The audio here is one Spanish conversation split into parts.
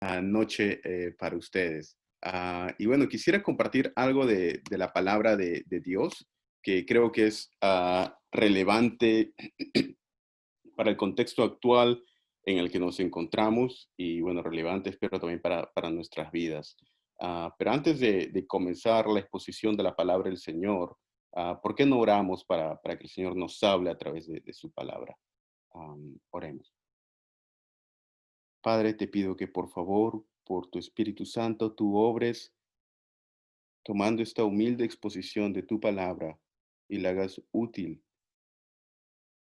Noche para ustedes. Y bueno, quisiera compartir algo de la palabra de Dios que creo que es relevante para el contexto actual en el que nos encontramos y bueno, relevante espero también para nuestras vidas. Pero antes de comenzar la exposición de la palabra del Señor, ¿por qué no oramos para que el Señor nos hable a través de su palabra? Oremos. Padre, te pido que por favor, por tu Espíritu Santo, tú obres tomando esta humilde exposición de tu palabra y la hagas útil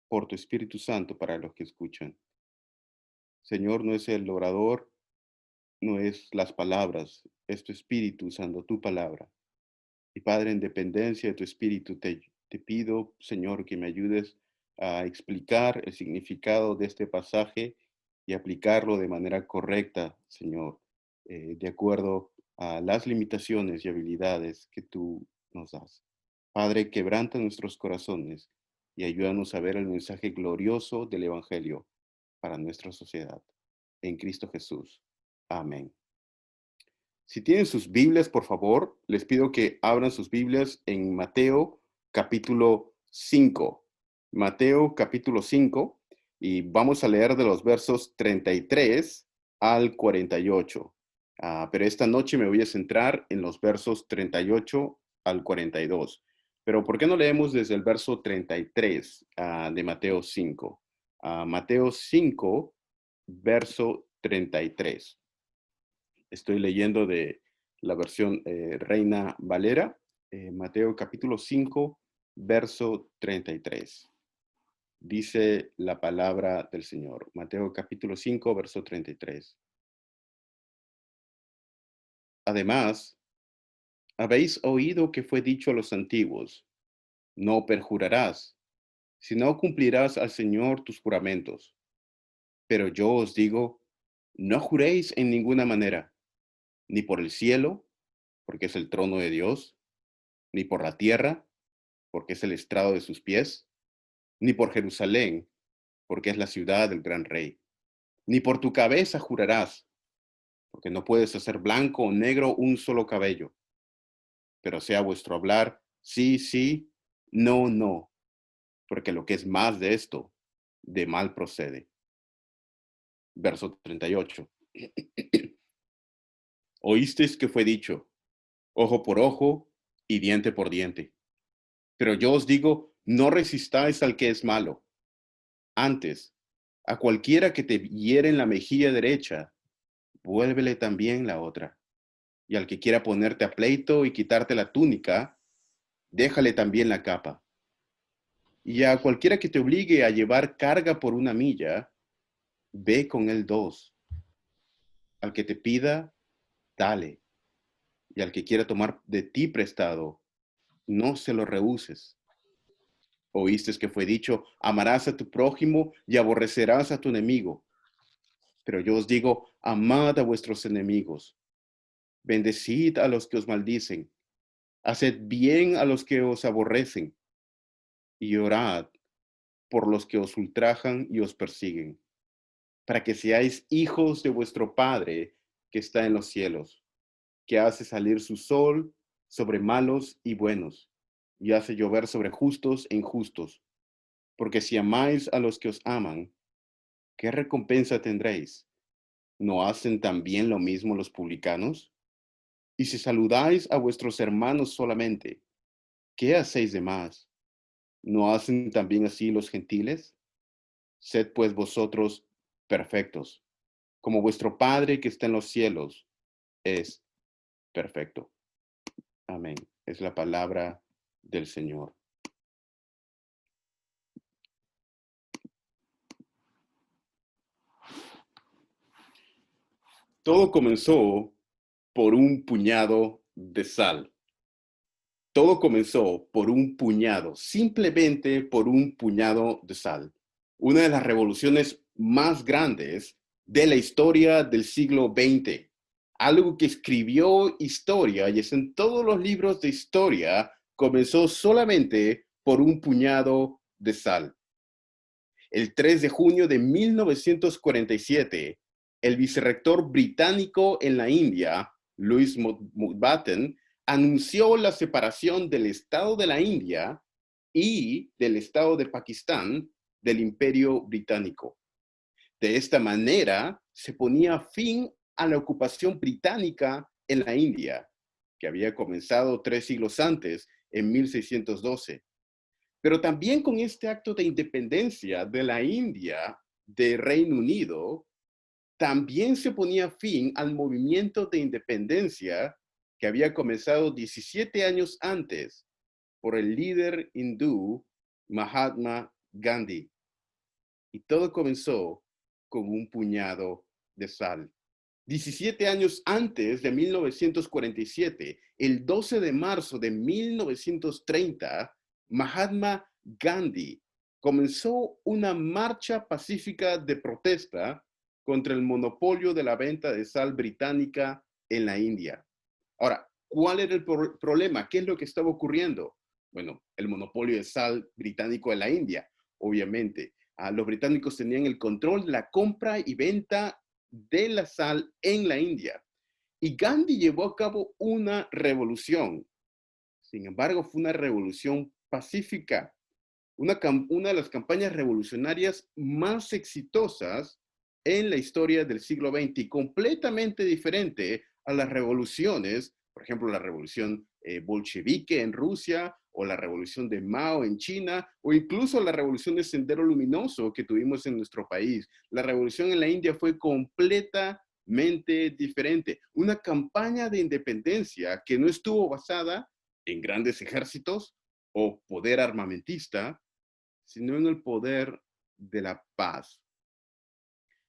por tu Espíritu Santo para los que escuchan. Señor, no es el orador, no es las palabras, es tu Espíritu usando tu palabra. Y Padre, en dependencia de tu Espíritu, te pido, Señor, que me ayudes a explicar el significado de este pasaje y aplicarlo de manera correcta, Señor, de acuerdo a las limitaciones y habilidades que tú nos das. Padre, quebranta nuestros corazones y ayúdanos a ver el mensaje glorioso del Evangelio para nuestra sociedad. En Cristo Jesús. Amén. Si tienen sus Biblias, por favor, les pido que abran sus Biblias en Mateo capítulo 5. Mateo capítulo 5 y vamos a leer de los versos 33 al 48. Pero esta noche me voy a centrar en los versos 38 al 42. Pero ¿por qué no leemos desde el verso 33 de Mateo 5? Mateo 5, verso 33. Estoy leyendo de la versión Reina Valera, Mateo capítulo 5, verso 33. Dice la palabra del Señor. Mateo capítulo 5, verso 33. Además, habéis oído que fue dicho a los antiguos, no perjurarás, sino cumplirás al Señor tus juramentos. Pero yo os digo, no juréis en ninguna manera, ni por el cielo, porque es el trono de Dios, ni por la tierra, porque es el estrado de sus pies, ni por Jerusalén, porque es la ciudad del gran rey. Ni por tu cabeza jurarás, porque no puedes hacer blanco o negro un solo cabello, pero sea vuestro hablar sí, sí, no, no, porque lo que es más de esto, de mal procede. Verso 38. Oísteis que fue dicho, ojo por ojo y diente por diente. Pero yo os digo, no resistáis al que es malo. Antes, a cualquiera que te hiere en la mejilla derecha, vuélvele también la otra. Y al que quiera ponerte a pleito y quitarte la túnica, déjale también la capa. Y a cualquiera que te obligue a llevar carga por una milla, ve con él dos. Al que te pida, dale. Y al que quiera tomar de ti prestado, no se lo rehuses. Oíste que fue dicho, amarás a tu prójimo y aborrecerás a tu enemigo. Pero yo os digo, amad a vuestros enemigos. Bendecid a los que os maldicen. Haced bien a los que os aborrecen. Y orad por los que os ultrajan y os persiguen, para que seáis hijos de vuestro Padre que está en los cielos, que hace salir su sol sobre malos y buenos, y hace llover sobre justos e injustos. Porque si amáis a los que os aman, ¿qué recompensa tendréis? ¿No hacen también lo mismo los publicanos? Y si saludáis a vuestros hermanos solamente, ¿qué hacéis de más? ¿No hacen también así los gentiles? Sed pues vosotros perfectos, como vuestro Padre que está en los cielos es perfecto. Amén. Es la palabra del Señor. Todo comenzó por un puñado de sal. Todo comenzó por un puñado, simplemente por un puñado de sal. Una de las revoluciones más grandes de la historia del siglo XX. Algo que escribió historia y es en todos los libros de historia, comenzó solamente por un puñado de sal. El 3 de junio de 1947, el vicerrector británico en la India, Louis Mountbatten, anunció la separación del Estado de la India y del Estado de Pakistán del Imperio Británico. De esta manera, se ponía fin a la ocupación británica en la India, que había comenzado 3 siglos antes, en 1612. Pero también con este acto de independencia de la India de Reino Unido, también se ponía fin al movimiento de independencia que había comenzado 17 años antes por el líder hindú Mahatma Gandhi. Y todo comenzó con un puñado de sal. 17 años antes de 1947, el 12 de marzo de 1930, Mahatma Gandhi comenzó una marcha pacífica de protesta contra el monopolio de la venta de sal británica en la India. Ahora, ¿cuál era el problema? ¿Qué es lo que estaba ocurriendo? Bueno, el monopolio de sal británico en la India, obviamente. Los británicos tenían el control de la compra y venta de la sal en la India. Y Gandhi llevó a cabo una revolución. Sin embargo, fue una revolución pacífica, una de las campañas revolucionarias más exitosas en la historia del siglo XX y completamente diferente a las revoluciones, por ejemplo, la revolución bolchevique en Rusia o la revolución de Mao en China o incluso la revolución de Sendero Luminoso que tuvimos en nuestro país. La revolución en la India fue completamente diferente. Una campaña de independencia que no estuvo basada en grandes ejércitos o poder armamentista, sino en el poder de la paz.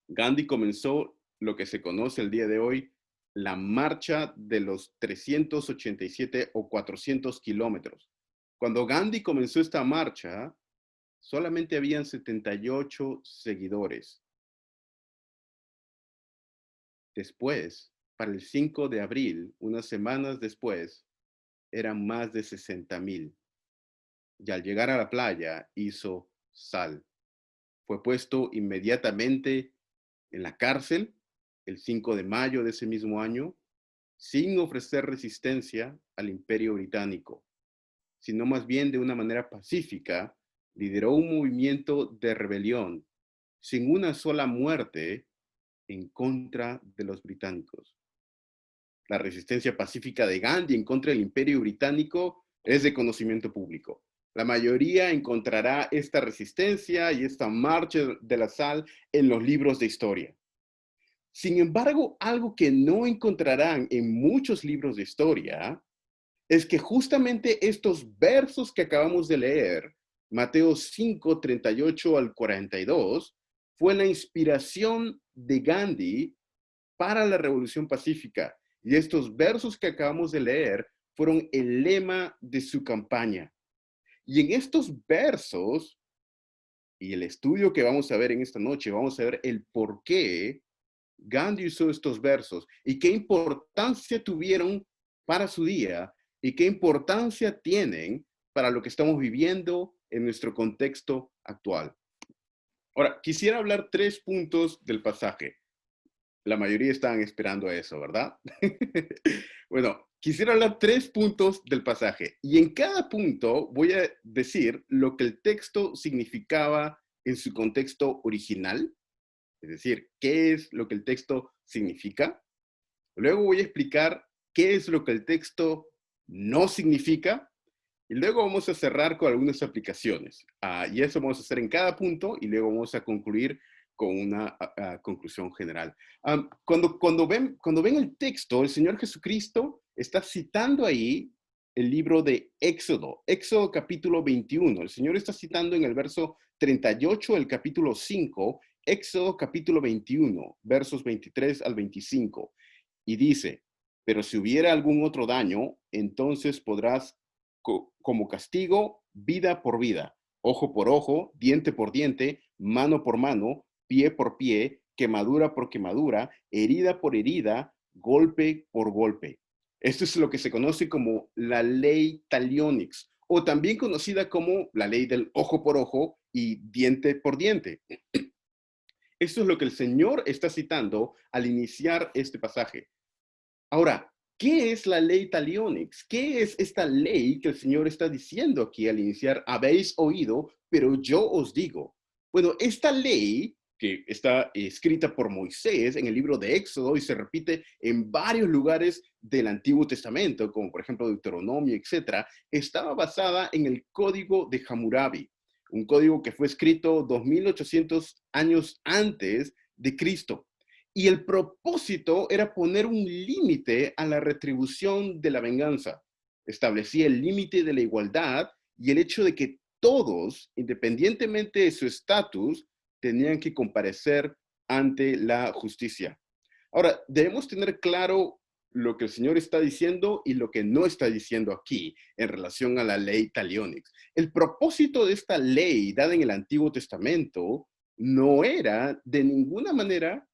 Gandhi comenzó lo que se conoce el día de hoy, la marcha de los 387 o 400 kilómetros. Cuando Gandhi comenzó esta marcha, solamente habían 78 seguidores. Después, para el 5 de abril, unas semanas después, eran más de 60,000. Y al llegar a la playa, hizo sal. Fue puesto inmediatamente en la cárcel el 5 de mayo de ese mismo año, sin ofrecer resistencia al Imperio Británico, sino más bien de una manera pacífica, lideró un movimiento de rebelión, sin una sola muerte, en contra de los británicos. La resistencia pacífica de Gandhi en contra del Imperio Británico es de conocimiento público. La mayoría encontrará esta resistencia y esta marcha de la sal en los libros de historia. Sin embargo, algo que no encontrarán en muchos libros de historia es que justamente estos versos que acabamos de leer, Mateo 5, 38 al 42, fue la inspiración de Gandhi para la Revolución Pacífica. Y estos versos que acabamos de leer fueron el lema de su campaña. Y en estos versos, y el estudio que vamos a ver en esta noche, vamos a ver el por qué Gandhi usó estos versos y qué importancia tuvieron para su día y qué importancia tienen para lo que estamos viviendo en nuestro contexto actual. Ahora, quisiera hablar 3 puntos del pasaje. La mayoría estaban esperando a eso, ¿verdad? Bueno, quisiera hablar 3 puntos del pasaje y en cada punto voy a decir lo que el texto significaba en su contexto original, es decir, qué es lo que el texto significa. Luego voy a explicar qué es lo que el texto no significa y luego vamos a cerrar con algunas aplicaciones. Y eso vamos a hacer en cada punto y luego vamos a concluir con una conclusión general. Cuando ven el texto, el Señor Jesucristo está citando ahí el libro de Éxodo, Éxodo capítulo 21. El Señor está citando en el verso 38 del capítulo 5, Éxodo capítulo 21, versos 23 al 25. Y dice, pero si hubiera algún otro daño, entonces podrás como castigo, vida por vida, ojo por ojo, diente por diente, mano por mano, pie por pie, quemadura por quemadura, herida por herida, golpe por golpe. Esto es lo que se conoce como la ley Taliónix, o también conocida como la ley del ojo por ojo y diente por diente. Esto es lo que el Señor está citando al iniciar este pasaje. Ahora, ¿qué es la ley Talionix? ¿Qué es esta ley que el Señor está diciendo aquí al iniciar? Habéis oído, pero yo os digo. Bueno, esta ley que está escrita por Moisés en el libro de Éxodo y se repite en varios lugares del Antiguo Testamento, como por ejemplo Deuteronomio, etcétera, estaba basada en el Código de Hammurabi, un código que fue escrito 2800 años antes de Cristo. Y el propósito era poner un límite a la retribución de la venganza. Establecía el límite de la igualdad y el hecho de que todos, independientemente de su estatus, tenían que comparecer ante la justicia. Ahora, debemos tener claro lo que el Señor está diciendo y lo que no está diciendo aquí en relación a la ley Talionix. El propósito de esta ley dada en el Antiguo Testamento no era de ninguna manera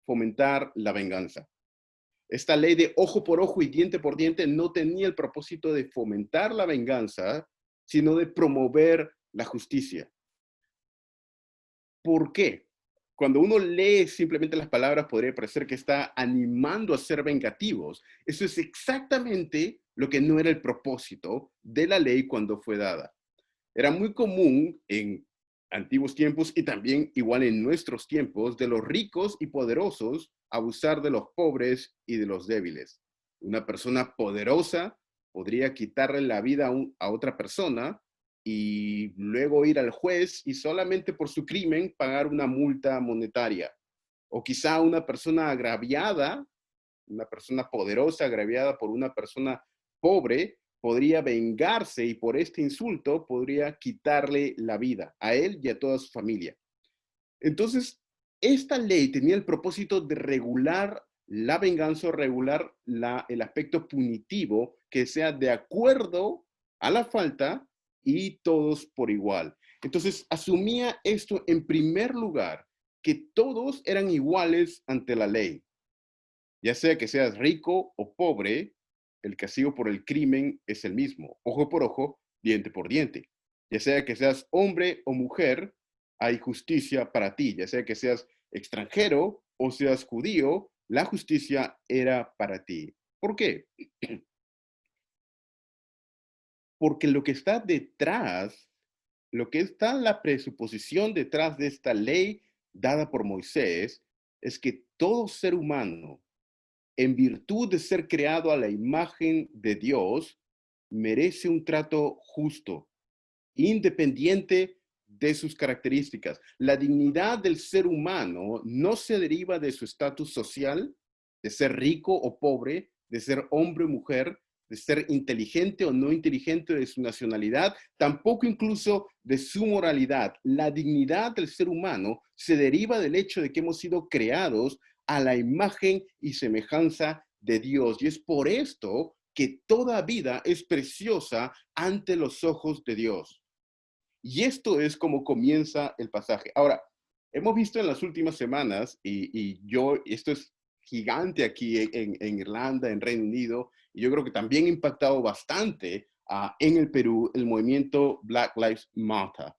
fomentar la venganza. Esta ley de ojo por ojo y diente por diente no tenía el propósito de fomentar la venganza, sino de promover la justicia. ¿Por qué? Cuando uno lee simplemente las palabras, podría parecer que está animando a ser vengativos. Eso es exactamente lo que no era el propósito de la ley cuando fue dada. Era muy común en antiguos tiempos y también igual en nuestros tiempos de los ricos y poderosos abusar de los pobres y de los débiles. Una persona poderosa podría quitarle la vida a otra persona y luego ir al juez y solamente por su crimen pagar una multa monetaria. O quizá una persona agraviada, una persona poderosa agraviada por una persona pobre, podría vengarse y por este insulto podría quitarle la vida a él y a toda su familia. Entonces, esta ley tenía el propósito de regular la venganza o regular el aspecto punitivo que sea de acuerdo a la falta y todos por igual. Entonces, asumía esto en primer lugar, que todos eran iguales ante la ley. Ya sea que seas rico o pobre, el castigo por el crimen es el mismo, ojo por ojo, diente por diente. Ya sea que seas hombre o mujer, hay justicia para ti. Ya sea que seas extranjero o seas judío, la justicia era para ti. ¿Por qué? Porque lo que está detrás, lo que está la presuposición detrás de esta ley dada por Moisés, es que todo ser humano en virtud de ser creado a la imagen de Dios, merece un trato justo, independiente de sus características. La dignidad del ser humano no se deriva de su estatus social, de ser rico o pobre, de ser hombre o mujer, de ser inteligente o no inteligente, de su nacionalidad, tampoco incluso de su moralidad. La dignidad del ser humano se deriva del hecho de que hemos sido creados a la imagen y semejanza de Dios. Y es por esto que toda vida es preciosa ante los ojos de Dios. Y esto es como comienza el pasaje. Ahora, hemos visto en las últimas semanas, esto es gigante aquí en Irlanda, en Reino Unido, y yo creo que también ha impactado bastante en el Perú el movimiento Black Lives Matter.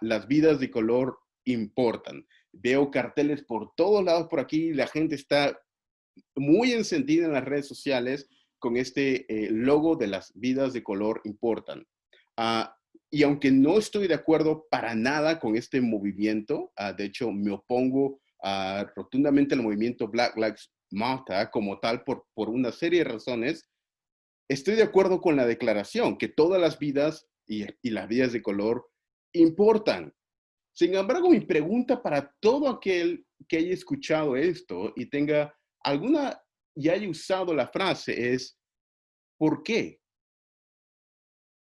Las vidas de color importan. Veo carteles por todos lados por aquí, la gente está muy encendida en las redes sociales con este logo de las vidas de color importan. Uh, y aunque no estoy de acuerdo para nada con este movimiento, de hecho me opongo rotundamente al movimiento Black Lives Matter como tal por una serie de razones, estoy de acuerdo con la declaración que todas las vidas y las vidas de color importan. Sin embargo, mi pregunta para todo aquel que haya escuchado esto y tenga alguna y haya usado la frase es, ¿por qué?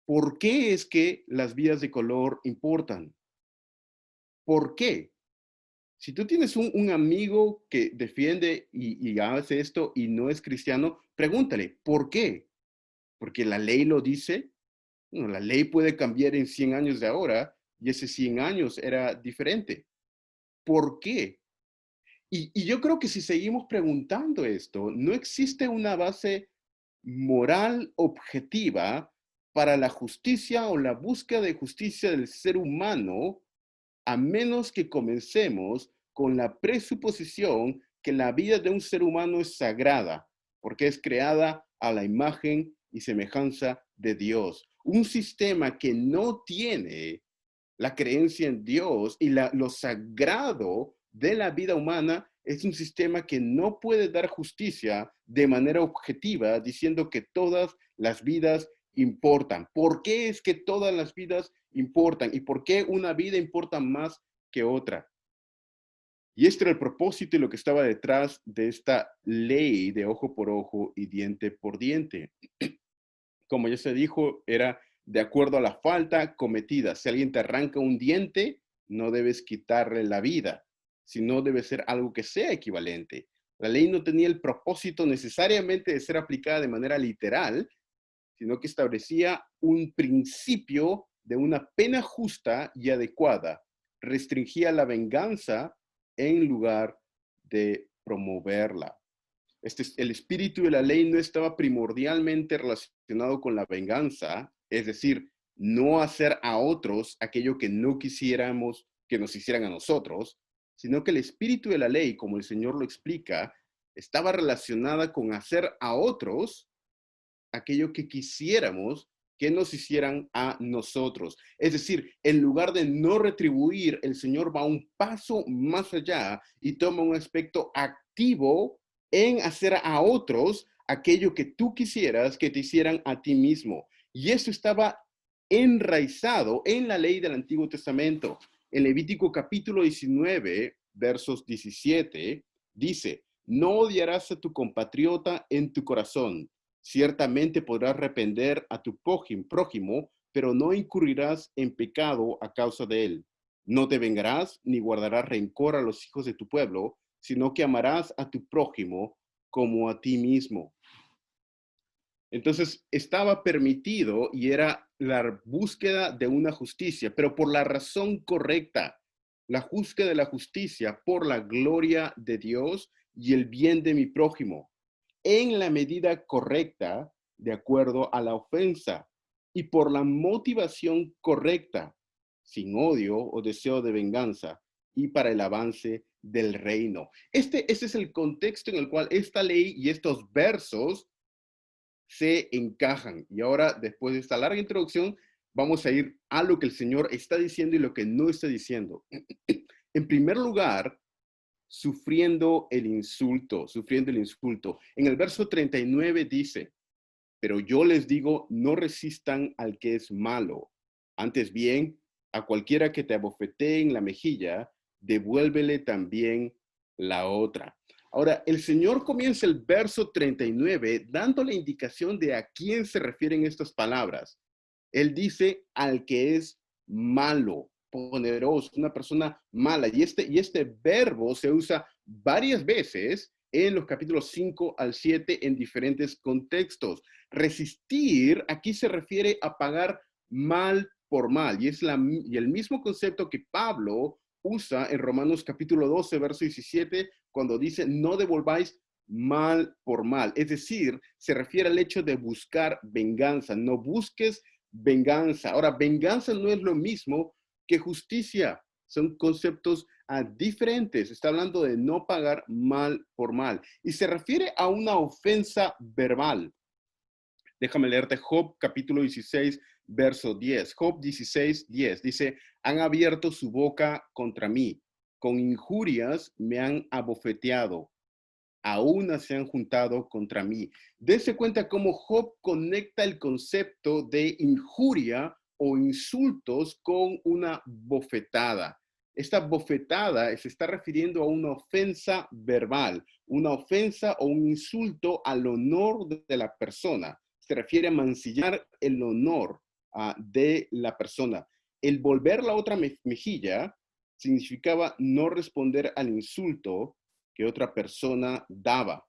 ¿Por qué es que las vidas de color importan? ¿Por qué? Si tú tienes un amigo que defiende y hace esto y no es cristiano, pregúntale, ¿por qué? Porque la ley lo dice. Bueno, la ley puede cambiar en 100 años de ahora y ese 100 años era diferente. ¿Por qué? Y yo creo que si seguimos preguntando esto, no existe una base moral objetiva para la justicia o la búsqueda de justicia del ser humano, a menos que comencemos con la presuposición que la vida de un ser humano es sagrada, porque es creada a la imagen y semejanza de Dios. Un sistema que no tiene la creencia en Dios y lo sagrado de la vida humana es un sistema que no puede dar justicia de manera objetiva diciendo que todas las vidas importan. ¿Por qué es que todas las vidas importan? ¿Y por qué una vida importa más que otra? Y este era el propósito y lo que estaba detrás de esta ley de ojo por ojo y diente por diente. Como ya se dijo, era de acuerdo a la falta cometida. Si alguien te arranca un diente, no debes quitarle la vida, sino debe ser algo que sea equivalente. La ley no tenía el propósito necesariamente de ser aplicada de manera literal, sino que establecía un principio de una pena justa y adecuada. Restringía la venganza en lugar de promoverla. El espíritu de la ley no estaba primordialmente relacionado con la venganza, es decir, no hacer a otros aquello que no quisiéramos que nos hicieran a nosotros, sino que el espíritu de la ley, como el Señor lo explica, estaba relacionada con hacer a otros aquello que quisiéramos que nos hicieran a nosotros. Es decir, en lugar de no retribuir, el Señor va un paso más allá y toma un aspecto activo en hacer a otros aquello que tú quisieras que te hicieran a ti mismo. Y eso estaba enraizado en la ley del Antiguo Testamento. En Levítico capítulo 19, versos 17, dice, no odiarás a tu compatriota en tu corazón. Ciertamente podrás arrepender a tu prójimo, pero no incurrirás en pecado a causa de él. No te vengarás ni guardarás rencor a los hijos de tu pueblo, sino que amarás a tu prójimo como a ti mismo. Entonces, estaba permitido y era la búsqueda de una justicia, pero por la razón correcta, la búsqueda de la justicia por la gloria de Dios y el bien de mi prójimo, en la medida correcta, de acuerdo a la ofensa, y por la motivación correcta, sin odio o deseo de venganza, y para el avance del reino. Este es el contexto en el cual esta ley y estos versos se encajan. Y ahora, después de esta larga introducción, vamos a ir a lo que el Señor está diciendo y lo que no está diciendo. En primer lugar, sufriendo el insulto. En el verso 39 dice, pero yo les digo, no resistan al que es malo. Antes bien, a cualquiera que te abofetee en la mejilla, devuélvele también la otra. Ahora, el Señor comienza el verso 39 dando la indicación de a quién se refieren estas palabras. Él dice al que es malo, poderoso, una persona mala. Y este verbo se usa varias veces en los capítulos 5 al 7 en diferentes contextos. Resistir aquí se refiere a pagar mal por mal. Y el mismo concepto que Pablo usa en Romanos capítulo 12, verso 17, cuando dice, no devolváis mal por mal. Es decir, se refiere al hecho de buscar venganza. No busques venganza. Ahora, venganza no es lo mismo que justicia. Son conceptos diferentes. Está hablando de no pagar mal por mal. Y se refiere a una ofensa verbal. Déjame leerte Job capítulo 16, verso 10. Job 16, 10 dice, han abierto su boca contra mí, con injurias me han abofeteado, aún se han juntado contra mí. Dese cuenta cómo Job conecta el concepto de injuria o insultos con una bofetada. Esta bofetada se está refiriendo a una ofensa verbal, una ofensa o un insulto al honor de la persona. Se refiere a mancillar el honor de la persona. El volver la otra mejilla significaba no responder al insulto que otra persona daba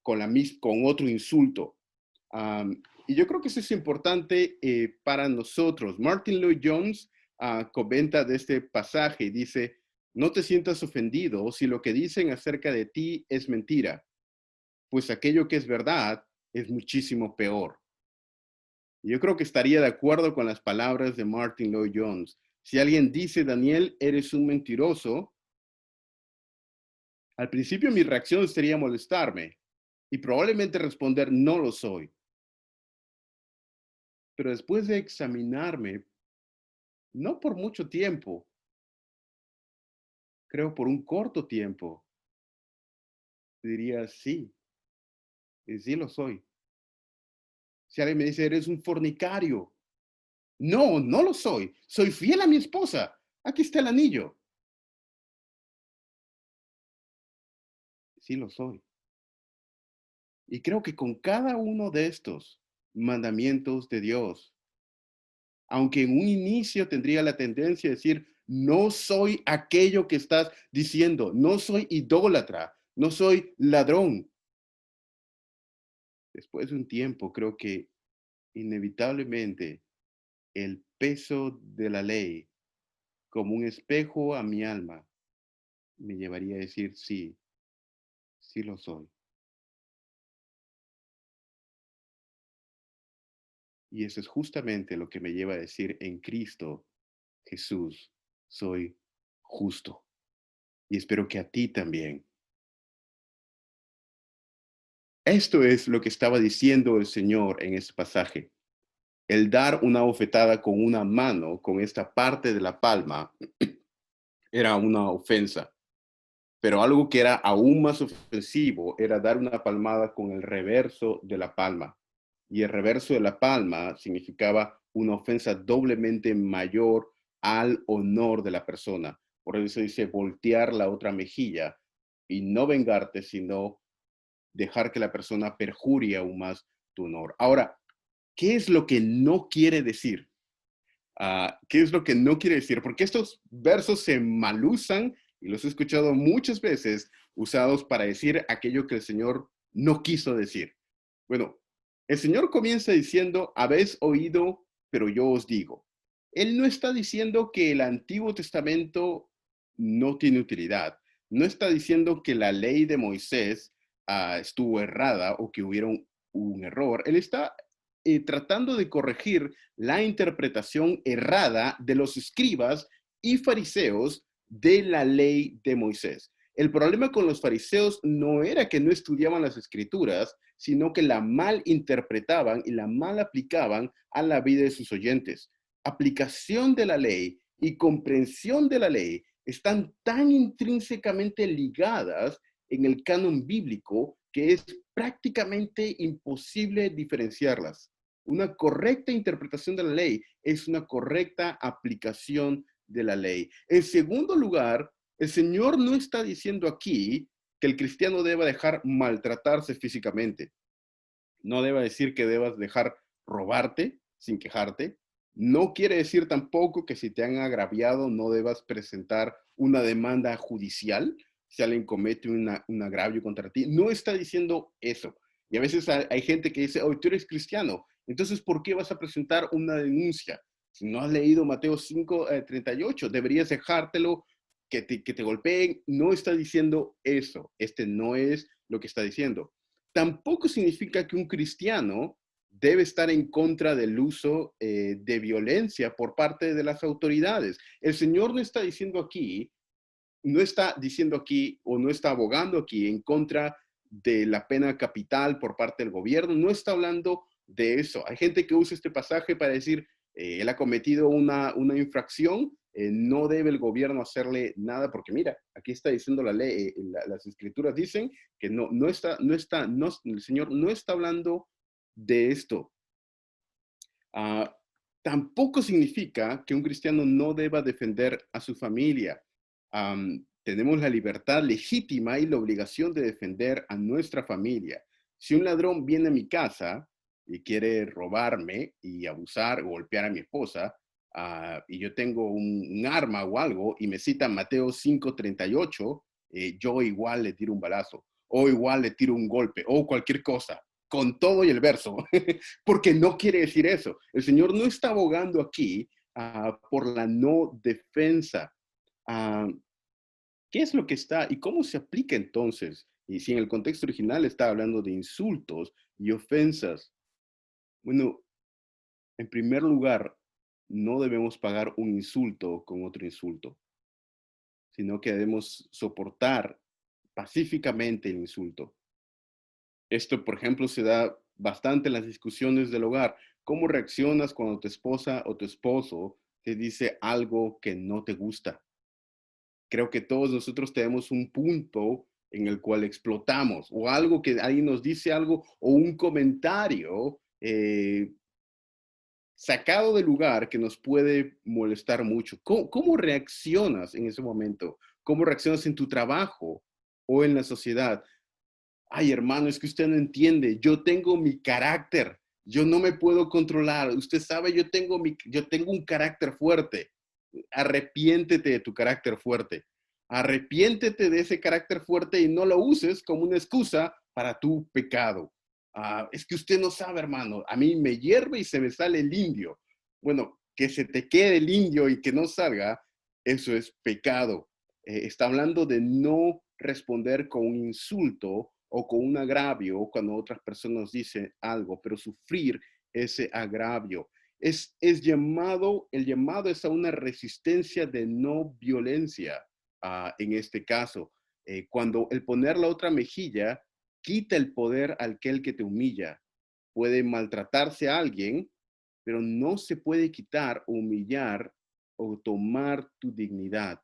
con otro insulto. Y yo creo que eso es importante para nosotros. Martin Lloyd Jones comenta de este pasaje y dice, no te sientas ofendido si lo que dicen acerca de ti es mentira, pues aquello que es verdad es muchísimo peor. Y yo creo que estaría de acuerdo con las palabras de Martin Lloyd Jones. Si alguien dice, Daniel, eres un mentiroso, Al principio mi reacción sería molestarme y probablemente responder no lo soy. Pero después de examinarme, no por mucho tiempo, creo por un corto tiempo, diría sí, y sí lo soy. Si alguien me dice, eres un fornicario, no, no lo soy. Soy fiel a mi esposa. Aquí está el anillo. Sí lo soy. Y creo que con cada uno de estos mandamientos de Dios, aunque en un inicio tendría la tendencia a decir, no soy aquello que estás diciendo, no soy idólatra, no soy ladrón. Después de un tiempo, creo que inevitablemente el peso de la ley como un espejo a mi alma me llevaría a decir, sí, sí lo soy. Y eso es justamente lo que me lleva a decir en Cristo Jesús, soy justo. Y espero que a ti también. Esto es lo que estaba diciendo el Señor en este pasaje. El dar una bofetada con una mano, con esta parte de la palma, era una ofensa. Pero algo que era aún más ofensivo era dar una palmada con el reverso de la palma. Y el reverso de la palma significaba una ofensa doblemente mayor al honor de la persona. Por eso dice voltear la otra mejilla y no vengarte, sino dejar que la persona perjurie aún más tu honor. Ahora, ¿qué es lo que no quiere decir? ¿Qué es lo que no quiere decir? Porque estos versos se malusan y los he escuchado muchas veces usados para decir aquello que el Señor no quiso decir. Bueno, el Señor comienza diciendo, habéis oído, pero yo os digo. Él no está diciendo que el Antiguo Testamento no tiene utilidad. No está diciendo que la ley de Moisés estuvo errada o que hubiera un error. Él está tratando de corregir la interpretación errada de los escribas y fariseos de la ley de Moisés. El problema con los fariseos no era que no estudiaban las escrituras, sino que la mal interpretaban y la mal aplicaban a la vida de sus oyentes. Aplicación de la ley y comprensión de la ley están tan intrínsecamente ligadas en el canon bíblico que es prácticamente imposible diferenciarlas. Una correcta interpretación de la ley es una correcta aplicación de la ley. En segundo lugar, el Señor no está diciendo aquí que el cristiano deba dejar maltratarse físicamente. No deba decir que debas dejar robarte sin quejarte. No quiere decir tampoco que si te han agraviado no debas presentar una demanda judicial si alguien comete un agravio contra ti. No está diciendo eso. Y a veces hay gente que dice, oh, tú eres cristiano, entonces ¿por qué vas a presentar una denuncia? Si no has leído Mateo 5:38, deberías dejártelo que te golpeen. No está diciendo eso. Este no es lo que está diciendo. Tampoco significa que un cristiano debe estar en contra del uso de violencia por parte de las autoridades. El Señor no está diciendo aquí, no está diciendo aquí o no está abogando aquí en contra de la pena capital por parte del gobierno, no está hablando de eso. Hay gente que usa este pasaje para decir, él ha cometido una infracción, no debe el gobierno hacerle nada, porque mira, aquí está diciendo la ley, las escrituras dicen que el Señor no está hablando de esto. Ah, Tampoco significa que un cristiano no deba defender a su familia. Tenemos la libertad legítima y la obligación de defender a nuestra familia. Si un ladrón viene a mi casa y quiere robarme y abusar o golpear a mi esposa, y yo tengo un arma o algo y me cita Mateo 5:38, yo igual le tiro un balazo o igual le tiro un golpe o cualquier cosa, con todo y el verso, porque no quiere decir eso. El Señor no está abogando aquí por la no defensa. Uh, ¿Qué es lo que está y cómo se aplica entonces? Y si en el contexto original está hablando de insultos y ofensas, bueno, en primer lugar, no debemos pagar un insulto con otro insulto, sino que debemos soportar pacíficamente el insulto. Esto, por ejemplo, se da bastante en las discusiones del hogar. ¿Cómo reaccionas cuando tu esposa o tu esposo te dice algo que no te gusta? Creo que todos nosotros tenemos un punto en el cual explotamos, o algo que alguien nos dice algo, o un comentario sacado de lugar que nos puede molestar mucho. ¿Cómo reaccionas en ese momento? ¿Cómo reaccionas en tu trabajo o en la sociedad? Ay, hermano, es que usted no entiende. Yo tengo mi carácter. Yo no me puedo controlar. Usted sabe, yo tengo un carácter fuerte. Arrepiéntete de tu carácter fuerte. Arrepiéntete de ese carácter fuerte y no lo uses como una excusa para tu pecado. Es que usted no sabe, hermano. A mí me hierve y se me sale el indio. Bueno, que se te quede el indio y que no salga, eso es pecado. Está hablando de no responder con un insulto o con un agravio cuando otras personas dicen algo, pero sufrir ese agravio. El llamado es a una resistencia de no violencia en este caso. Cuando el poner la otra mejilla quita el poder al aquel que te humilla. Puede maltratarse a alguien, pero no se puede quitar o humillar o tomar tu dignidad.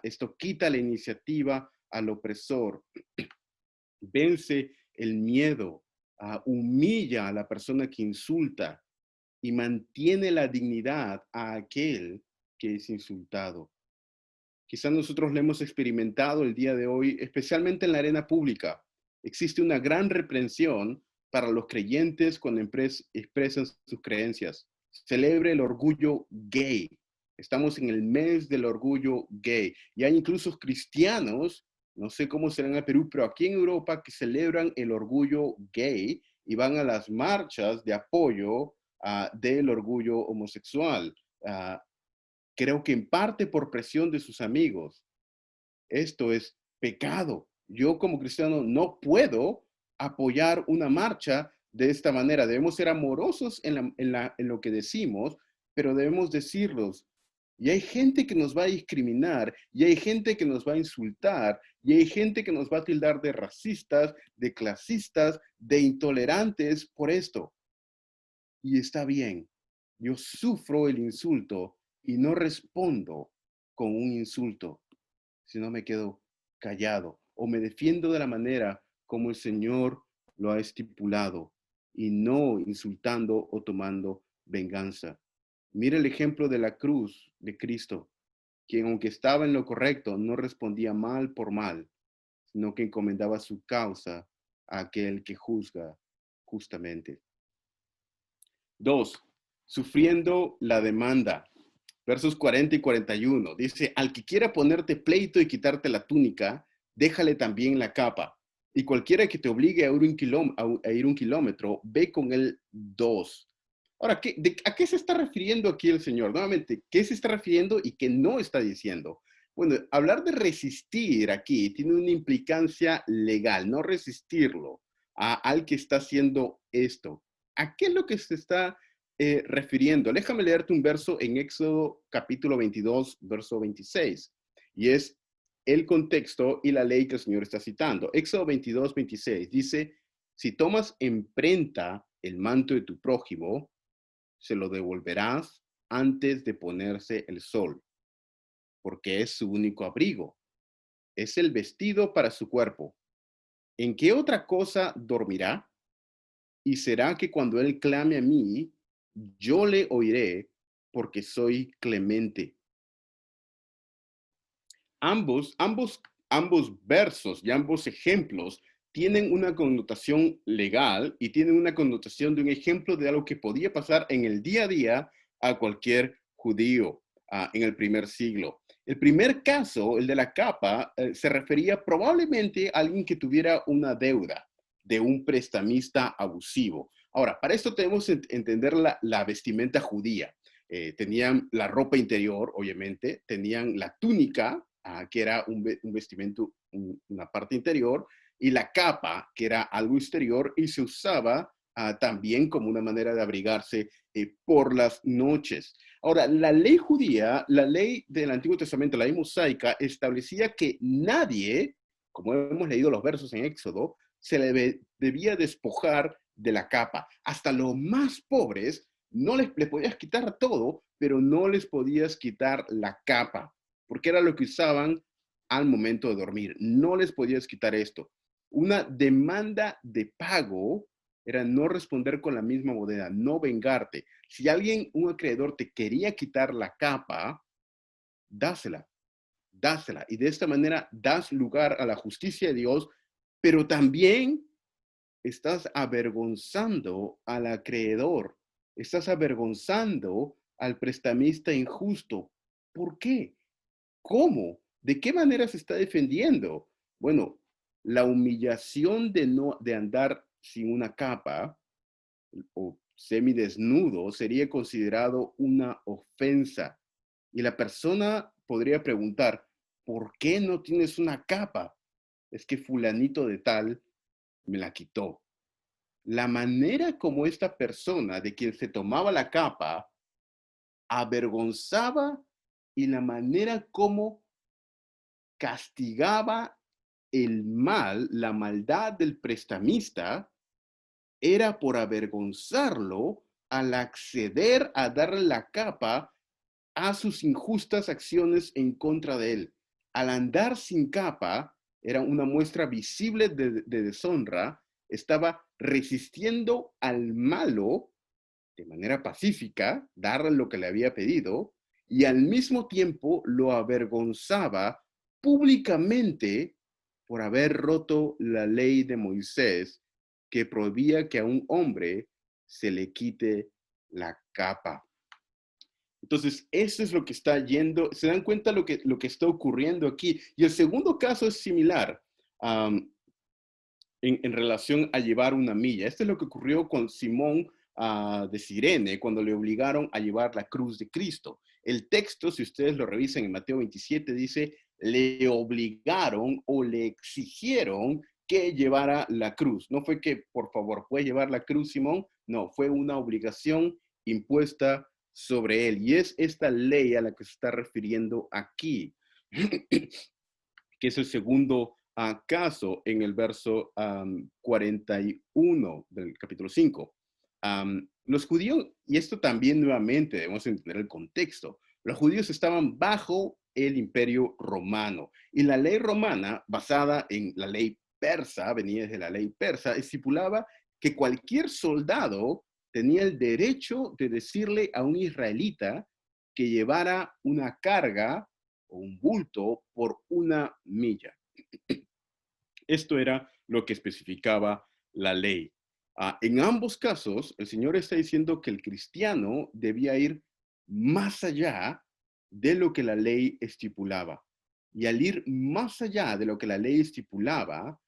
Esto quita la iniciativa al opresor, vence el miedo, humilla a la persona que insulta y mantiene la dignidad a aquel que es insultado. Quizás nosotros lo hemos experimentado el día de hoy, especialmente en la arena pública. Existe una gran reprensión para los creyentes cuando expresan sus creencias. Celebre el orgullo gay. Estamos en el mes del orgullo gay. Y hay incluso cristianos, no sé cómo será en el Perú, pero aquí en Europa que celebran el orgullo gay y van a las marchas de apoyo del orgullo homosexual. Creo que en parte por presión de sus amigos. Esto es pecado. Yo como cristiano no puedo apoyar una marcha de esta manera. Debemos ser amorosos en lo que decimos, pero debemos decirlos. Y hay gente que nos va a discriminar, y hay gente que nos va a insultar, y hay gente que nos va a tildar de racistas, de clasistas, de intolerantes por esto. Y está bien. Yo sufro el insulto y no respondo con un insulto, sino me quedo callado o me defiendo de la manera como el Señor lo ha estipulado y no insultando o tomando venganza. Mira el ejemplo de la cruz de Cristo, quien aunque estaba en lo correcto, no respondía mal por mal, sino que encomendaba su causa a aquel que juzga justamente. 2. Sufriendo la demanda. Versos 40 y 41. Dice, al que quiera ponerte pleito y quitarte la túnica, déjale también la capa. Y cualquiera que te obligue a ir un kilómetro, ve con él 2. Ahora, ¿a qué se está refiriendo aquí el Señor? Nuevamente, ¿qué se está refiriendo y qué no está diciendo? Bueno, hablar de resistir aquí tiene una implicancia legal, no resistirlo al que está haciendo esto. ¿A qué es lo que se está refiriendo? Déjame leerte un verso en Éxodo capítulo 22, verso 26. Y es el contexto y la ley que el Señor está citando. Éxodo 22, 26 dice, si tomas en prenda el manto de tu prójimo, se lo devolverás antes de ponerse el sol, porque es su único abrigo. Es el vestido para su cuerpo. ¿En qué otra cosa dormirá? Y será que cuando él clame a mí, yo le oiré, porque soy clemente. Ambos versos y ambos ejemplos tienen una connotación legal y tienen una connotación de un ejemplo de algo que podía pasar en el día a día a cualquier judío en el primer siglo. El primer caso, el de la capa, se refería probablemente a alguien que tuviera una deuda de un prestamista abusivo. Ahora, para esto tenemos que entender la vestimenta judía. Tenían la ropa interior, obviamente, tenían la túnica, que era un vestimento, una parte interior, y la capa, que era algo exterior, y se usaba también como una manera de abrigarse por las noches. Ahora, la ley judía, la ley del Antiguo Testamento, la ley mosaica, establecía que nadie como hemos leído los versos en Éxodo, se le debía despojar de la capa. Hasta los más pobres no les podías quitar todo, pero no les podías quitar la capa, porque era lo que usaban al momento de dormir. No les podías quitar esto. Una demanda de pago era no responder con la misma moneda, no vengarte. Si alguien, un acreedor, te quería quitar la capa, dásela, dásela. Y de esta manera das lugar a la justicia de Dios, pero también estás avergonzando al acreedor, estás avergonzando al prestamista injusto. ¿Por qué? ¿Cómo? ¿De qué manera se está defendiendo? Bueno, la humillación de andar sin una capa o semidesnudo sería considerado una ofensa. Y la persona podría preguntar, ¿por qué no tienes una capa? Es que fulanito de tal me la quitó. La manera como esta persona de quien se tomaba la capa avergonzaba y la manera como castigaba el mal, la maldad del prestamista, era por avergonzarlo al acceder a darle la capa a sus injustas acciones en contra de él. Al andar sin capa, era una muestra visible de deshonra, estaba resistiendo al malo de manera pacífica, darle lo que le había pedido, y al mismo tiempo lo avergonzaba públicamente por haber roto la ley de Moisés que prohibía que a un hombre se le quite la capa. Entonces, eso es lo que está yendo, se dan cuenta lo que está ocurriendo aquí. Y el segundo caso es similar en relación a llevar una milla. Esto es lo que ocurrió con Simón de Cirene cuando le obligaron a llevar la cruz de Cristo. El texto, si ustedes lo revisan en Mateo 27, dice, le obligaron o le exigieron que llevara la cruz. No fue que, por favor, ¿puedes llevar la cruz, Simón? No, fue una obligación impuesta sobre él. Y es esta ley a la que se está refiriendo aquí, que es el segundo caso en el verso 41 del capítulo 5. Los judíos, y esto también nuevamente debemos entender el contexto, los judíos estaban bajo el imperio romano y la ley romana, basada en la ley persa, venía desde la ley persa, estipulaba que cualquier soldado tenía el derecho de decirle a un israelita que llevara una carga o un bulto por una milla. Esto era lo que especificaba la ley. En ambos casos, el Señor está diciendo que el cristiano debía ir más allá de lo que la ley estipulaba. Y al ir más allá de lo que la ley estipulaba,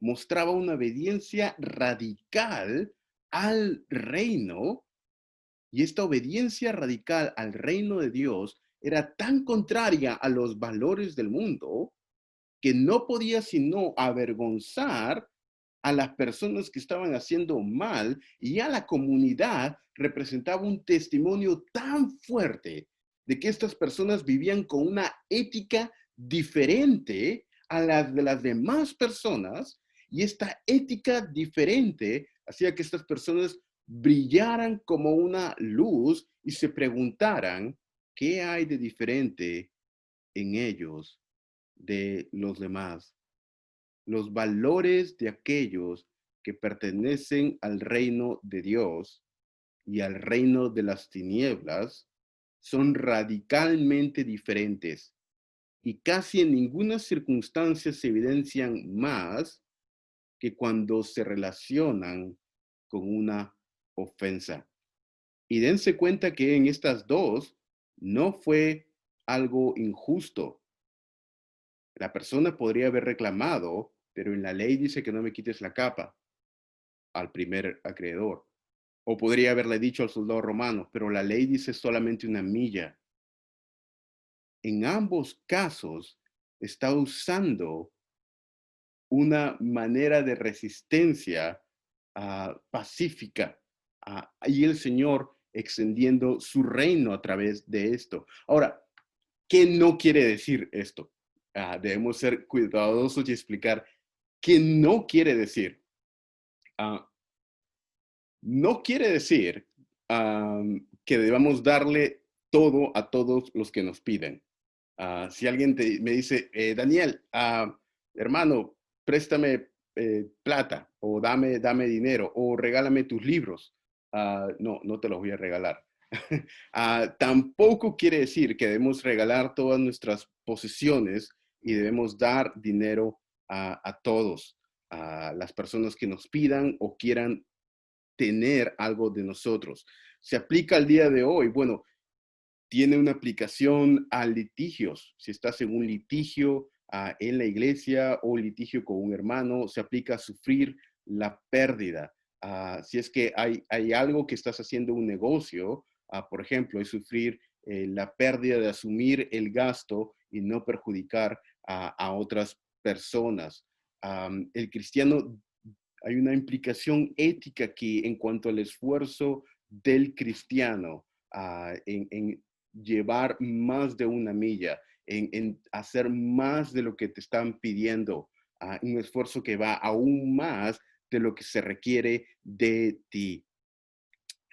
mostraba una obediencia radical al reino, y esta obediencia radical al reino de Dios era tan contraria a los valores del mundo que no podía sino avergonzar a las personas que estaban haciendo mal, y a la comunidad representaba un testimonio tan fuerte de que estas personas vivían con una ética diferente a la de las demás personas, y esta ética diferente hacía que estas personas brillaran como una luz y se preguntaran, ¿qué hay de diferente en ellos de los demás? Los valores de aquellos que pertenecen al reino de Dios y al reino de las tinieblas son radicalmente diferentes, y casi en ninguna circunstancia se evidencian más que cuando se relacionan con una ofensa. Y dense cuenta que en estas dos no fue algo injusto. La persona podría haber reclamado, pero en la ley dice que no me quites la capa al primer acreedor. O podría haberle dicho al soldado romano, pero la ley dice solamente una milla. En ambos casos está usando una manera de resistencia pacífica, y el Señor extendiendo su reino a través de esto. Ahora, ¿qué no quiere decir esto? Debemos ser cuidadosos y explicar qué no quiere decir. Ah, no quiere decir que debamos darle todo a todos los que nos piden. Si alguien me dice, Daniel, hermano, préstame plata o dame dinero o regálame tus libros. No, no te los voy a regalar. Tampoco quiere decir que debemos regalar todas nuestras posesiones y debemos dar dinero a todos, a las personas que nos pidan o quieran tener algo de nosotros. Se aplica al día de hoy. Bueno, tiene una aplicación a litigios. Si estás en un litigio en la iglesia o litigio con un hermano, se aplica a sufrir la pérdida. Si es que hay algo que estás haciendo un negocio, por ejemplo, es sufrir la pérdida de asumir el gasto y no perjudicar a otras personas. El cristiano, hay una implicación ética aquí en cuanto al esfuerzo del cristiano en llevar más de una milla, en hacer más de lo que te están pidiendo, un esfuerzo que va aún más de lo que se requiere de ti.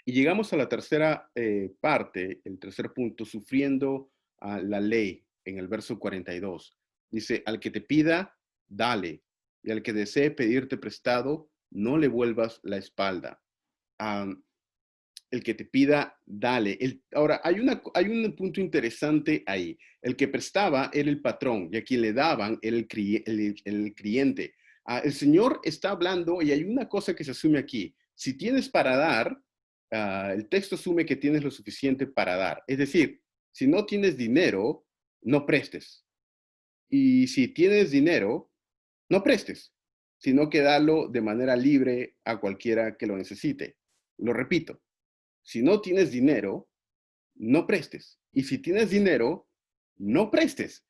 Y llegamos a la tercera parte, el tercer punto, sufriendo la ley en el verso 42. Dice, al que te pida, dale, y al que desee pedirte prestado, no le vuelvas la espalda. Um, el que te pida, dale. Ahora, hay un punto interesante ahí. El que prestaba era el patrón y a quien le daban era el cliente. El Señor está hablando y hay una cosa que se asume aquí. Si tienes para dar, el texto asume que tienes lo suficiente para dar. Es decir, si no tienes dinero, no prestes. Y si tienes dinero, no prestes, sino que dalo de manera libre a cualquiera que lo necesite. Lo repito, si no tienes dinero, no prestes. Y si tienes dinero, no prestes.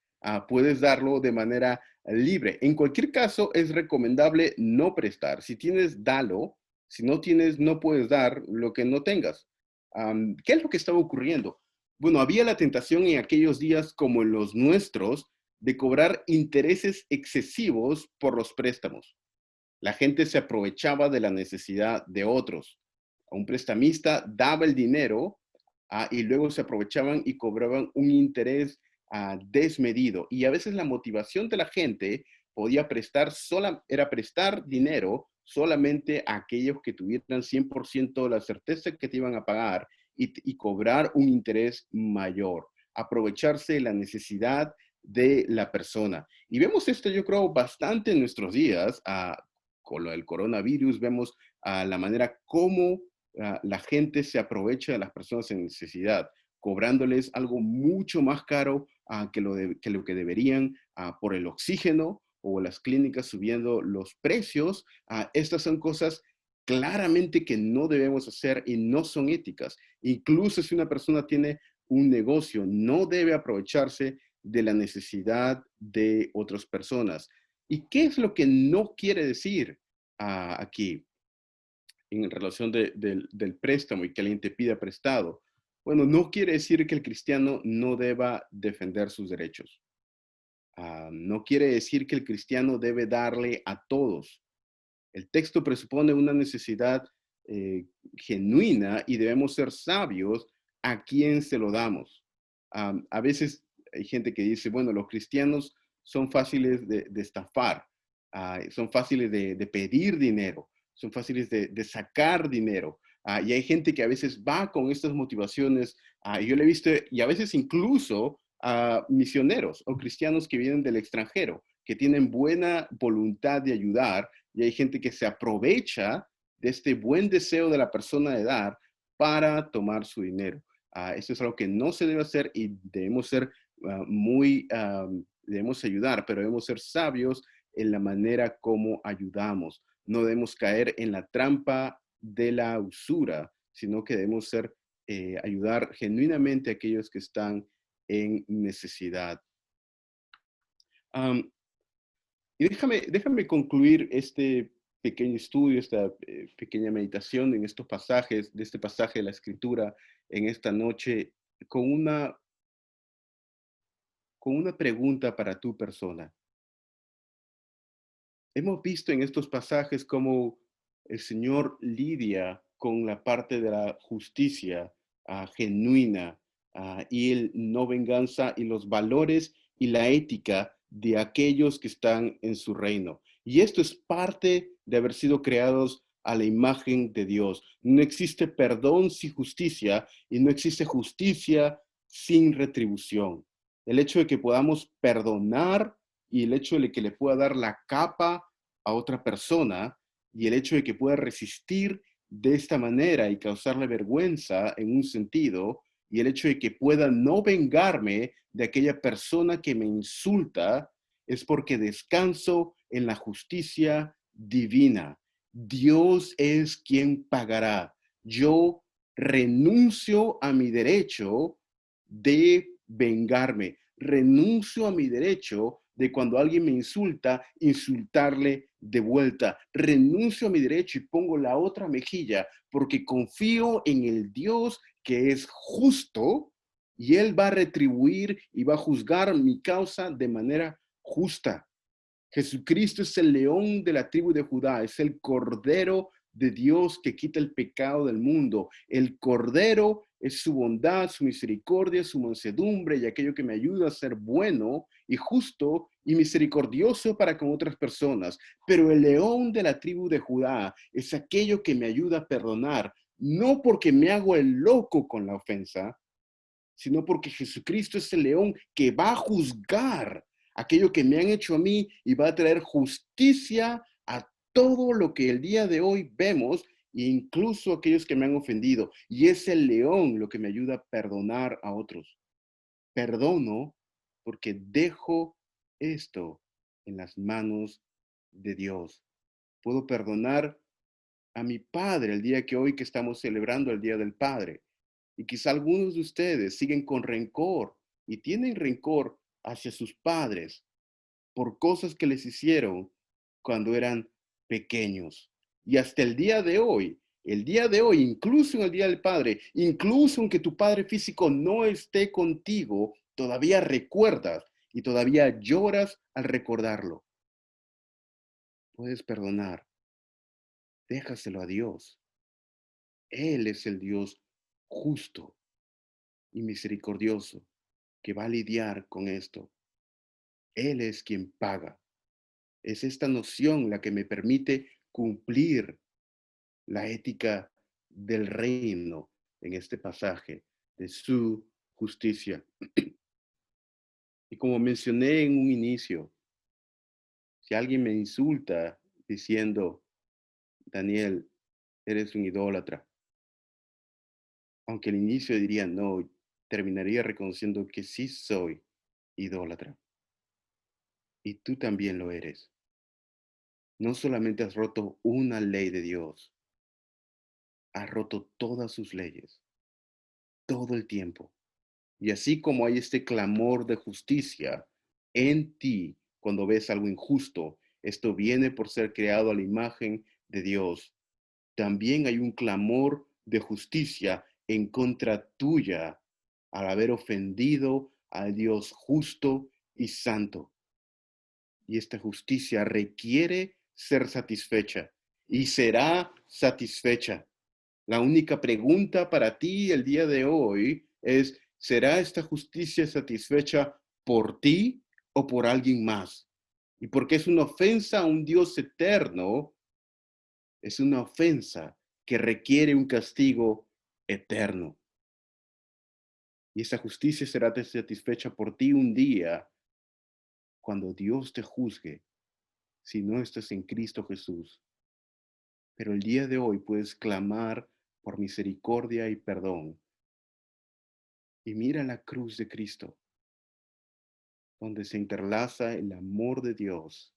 Puedes darlo de manera libre. En cualquier caso, es recomendable no prestar. Si tienes, dalo. Si no tienes, no puedes dar lo que no tengas. ¿Qué es lo que estaba ocurriendo? Bueno, había la tentación en aquellos días como en los nuestros de cobrar intereses excesivos por los préstamos. La gente se aprovechaba de la necesidad de otros. Un prestamista daba el dinero y luego se aprovechaban y cobraban un interés desmedido. Y a veces la motivación de la gente podía era prestar dinero solamente a aquellos que tuvieran 100% la certeza que te iban a pagar y cobrar un interés mayor, aprovecharse de la necesidad de la persona. Y vemos esto, yo creo, bastante en nuestros días, con lo del coronavirus, vemos la manera como la gente se aprovecha de las personas en necesidad, cobrándoles algo mucho más caro que lo que deberían por el oxígeno o las clínicas subiendo los precios. Estas son cosas claramente que no debemos hacer y no son éticas. Incluso si una persona tiene un negocio, no debe aprovecharse de la necesidad de otras personas. ¿Y qué es lo que no quiere decir aquí en relación del préstamo y que alguien te pida prestado? Bueno, no quiere decir que el cristiano no deba defender sus derechos. No quiere decir que el cristiano debe darle a todos. El texto presupone una necesidad genuina y debemos ser sabios a quién se lo damos. A veces hay gente que dice, bueno, los cristianos son fáciles de estafar, son fáciles de pedir dinero, son fáciles de sacar dinero. Y hay gente que a veces va con estas motivaciones. Yo le he visto, y a veces incluso a misioneros o cristianos que vienen del extranjero, que tienen buena voluntad de ayudar, y hay gente que se aprovecha de este buen deseo de la persona de dar para tomar su dinero. Esto es algo que no se debe hacer y debemos ser debemos ayudar, pero debemos ser sabios en la manera como ayudamos. No debemos caer en la trampa de la usura, sino que debemos ayudar genuinamente a aquellos que están en necesidad. Um, y déjame concluir este pequeño estudio, esta pequeña meditación en estos pasajes, de este pasaje de la Escritura en esta noche, con una con una pregunta para tu persona. Hemos visto en estos pasajes cómo el Señor lidia con la parte de la justicia genuina y el no venganza y los valores y la ética de aquellos que están en su reino. Y esto es parte de haber sido creados a la imagen de Dios. No existe perdón sin justicia y no existe justicia sin retribución. El hecho de que podamos perdonar y el hecho de que le pueda dar la capa a otra persona y el hecho de que pueda resistir de esta manera y causarle vergüenza en un sentido y el hecho de que pueda no vengarme de aquella persona que me insulta es porque descanso en la justicia divina. Dios es quien pagará. Yo renuncio a mi derecho de vengarme. Renuncio a mi derecho de cuando alguien me insulta, insultarle de vuelta. Renuncio a mi derecho y pongo la otra mejilla porque confío en el Dios que es justo y Él va a retribuir y va a juzgar mi causa de manera justa. Jesucristo es el león de la tribu de Judá, es el cordero de Dios que quita el pecado del mundo. El cordero es su bondad, su misericordia, su mansedumbre y aquello que me ayuda a ser bueno y justo y misericordioso para con otras personas. Pero el león de la tribu de Judá es aquello que me ayuda a perdonar, no porque me hago el loco con la ofensa, sino porque Jesucristo es el león que va a juzgar aquello que me han hecho a mí y va a traer justicia a todo lo que el día de hoy vemos, e incluso aquellos que me han ofendido. Y es el león lo que me ayuda a perdonar a otros. Perdono porque dejo esto en las manos de Dios. Puedo perdonar a mi padre el día que hoy que estamos celebrando el Día del Padre. Y quizá algunos de ustedes siguen con rencor y tienen rencor hacia sus padres por cosas que les hicieron cuando eran pequeños. Y hasta el día de hoy, incluso en el Día del Padre, incluso aunque tu padre físico no esté contigo, todavía recuerdas y todavía lloras al recordarlo. Puedes perdonar, déjaselo a Dios. Él es el Dios justo y misericordioso que va a lidiar con esto. Él es quien paga. Es esta noción la que me permite cumplir la ética del reino en este pasaje de su justicia. Y como mencioné en un inicio, si alguien me insulta diciendo, Daniel, eres un idólatra, aunque al inicio diría no, terminaría reconociendo que sí soy idólatra. Y tú también lo eres. No solamente has roto una ley de Dios, has roto todas sus leyes, todo el tiempo. Y así como hay este clamor de justicia en ti cuando ves algo injusto, esto viene por ser creado a la imagen de Dios. También hay un clamor de justicia en contra tuya al haber ofendido al Dios justo y santo. Y esta justicia requiere ser satisfecha y será satisfecha. La única pregunta para ti el día de hoy es, ¿será esta justicia satisfecha por ti o por alguien más? Y porque es una ofensa a un Dios eterno, es una ofensa que requiere un castigo eterno. Y esa justicia será satisfecha por ti un día cuando Dios te juzgue si no estás en Cristo Jesús. Pero el día de hoy puedes clamar por misericordia y perdón. Y mira la cruz de Cristo, donde se interlaza el amor de Dios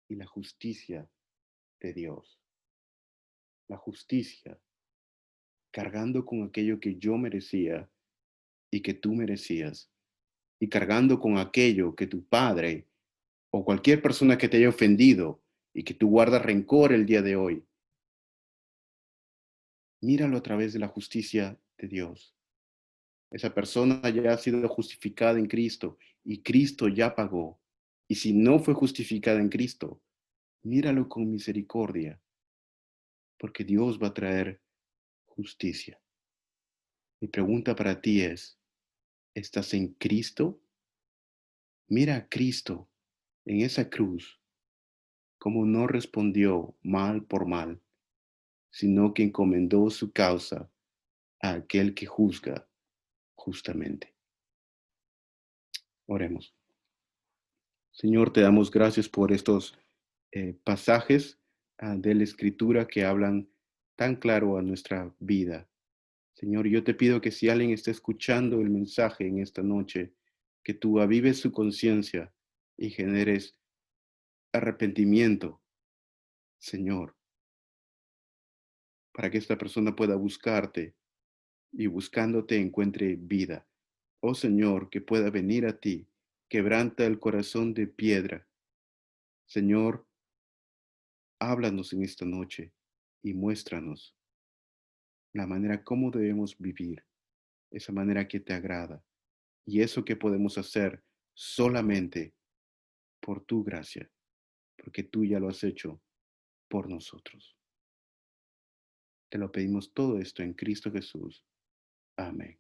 y la justicia de Dios. La justicia cargando con aquello que yo merecía y que tú merecías, y cargando con aquello que tu padre o cualquier persona que te haya ofendido y que tú guardas rencor el día de hoy. Míralo a través de la justicia de Dios. Esa persona ya ha sido justificada en Cristo y Cristo ya pagó. Y si no fue justificada en Cristo, míralo con misericordia, porque Dios va a traer justicia. Mi pregunta para ti es, ¿estás en Cristo? Mira a Cristo en esa cruz, como no respondió mal por mal, sino que encomendó su causa a aquel que juzga justamente. Oremos. Señor, te damos gracias por estos pasajes de la Escritura que hablan tan claro a nuestra vida. Señor, yo te pido que si alguien está escuchando el mensaje en esta noche, que tú avives su conciencia y generes arrepentimiento, Señor, para que esta persona pueda buscarte y buscándote encuentre vida. Oh Señor, que pueda venir a ti, quebranta el corazón de piedra. Señor, háblanos en esta noche y muéstranos la manera como debemos vivir, esa manera que te agrada y eso que podemos hacer solamente por tu gracia, porque tú ya lo has hecho por nosotros. Te lo pedimos todo esto en Cristo Jesús. Amén.